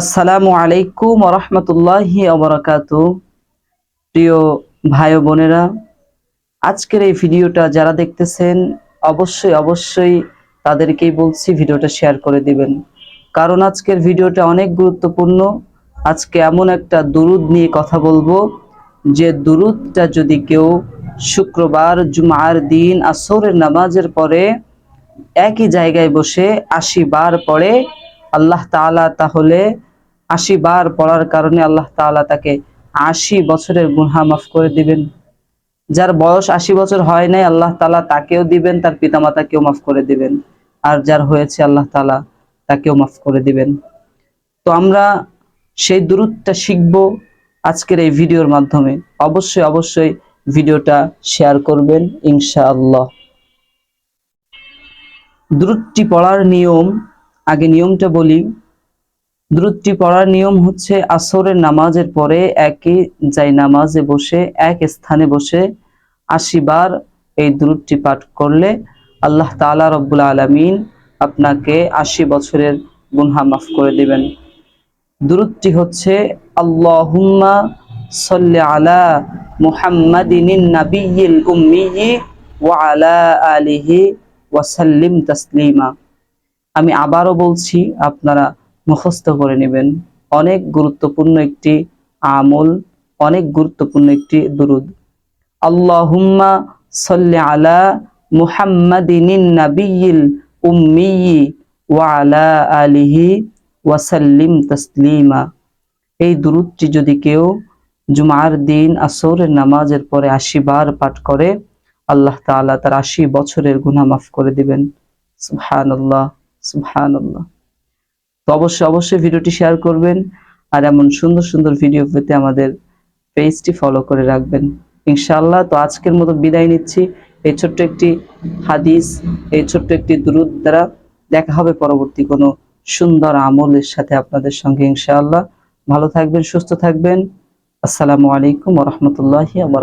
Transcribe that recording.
আসসালামু আলাইকুম ওয়া রাহমাতুল্লাহি ওয়া বারাকাতুহু। প্রিয় ভাই ও বোনেরা, আজকের এই ভিডিওটা যারা দেখতেছেন অবশ্যই তাদেরকেই বলছি ভিডিওটা শেয়ার করে দিবেন, কারণ আজকের ভিডিওটা অনেক গুরুত্বপূর্ণ। আজকে এমন একটা দুরূদ নিয়ে কথা বলবো যে দুরূদটা যদি কেউ শুক্রবার জুমার দিন আসরের নামাজের পরে একই জায়গায় বসে ৮০ বার পড়ে, আল্লাহ তাআলা তাহলে ৮০ বার পড়ার কারণে আল্লাহ তাআলা তাকে ৮০ বছরের গুনাহ মাফ করে দিবেন। যার বয়স ৮০ বছর হয় নাই, আল্লাহ তাআলা তাকেও দিবেন, তার পিতামাতাকেও মাফ করে দিবেন। আর যার হয়েছে, আল্লাহ তাআলা তাকেও মাফ করে দিবেন। তো আমরা সেই দুরূদটা শিখব আজকের এই ভিডিওর মাধ্যমে। অবশ্যই ভিডিওটা শেয়ার করবেন ইনশাআল্লাহ। দুরূদটি পড়ার নিয়ম, আগে নিয়মটা বলি। দুরূদটি পড়ার নিয়ম হচ্ছে আসরের নামাজের পরে একই জায়নামাজে বসে, এক স্থানে বসে ৮০ বার এই দুরূদটি পাঠ করলে আল্লাহ তাআলা রব্বুল আলামিন আপনাকে ৮০ বছরের গুনাহ মাফ করে দিবেন। দুরূদটি হচ্ছে আল্লাহুম্মা সাল্লি আলা মুহাম্মাদিনিন নাবিয়্যিল উম্মিয়্যি ওয়া আলা আলিহি ওয়া সাল্লিম তাসলিমা। আমি আবারও বলছি, আপনারা মুখস্থ করে নেবেন। অনেক গুরুত্বপূর্ণ একটি আমল, অনেক গুরুত্বপূর্ণ একটি দুরূদ। আল্লাহুম্মা সাল্লি আলা মুহাম্মাদিনিন নাবিয়্যিল উম্মিয়্যি ওয়া আলা আলিহি ওয়া সাল্লিম তাসলিমা। এই দুরূদটি যদি কেউ জুমার দিন আসরের নামাজের পরে ৮০ বার পাঠ করে, আল্লাহ তাআলা তার ৮০ বছরের গুনাহ মাফ করে দিবেন। সুবহানাল্লাহ, সুবহানাল্লাহ। তো অবশ্যই ভিডিওটি শেয়ার করবেন, আর এমন সুন্দর ভিডিও পেতে আমাদের পেজটি ফলো করে রাখবেন ইনশাআল্লাহ। তো আজকের মতো বিদায় নিচ্ছি এই ছোট্ট একটি হাদিস, এই ছোট্ট একটি দুরূদ দ্বারা। দেখা হবে পরবর্তী কোনো সুন্দর আমলের সাথে আপনাদের সঙ্গে ইনশাআল্লাহ। ভালো থাকবেন, সুস্থ থাকবেন। আসসালামু আলাইকুম ওয়া রাহমাতুল্লাহি ওয়া বারাকাতুহু।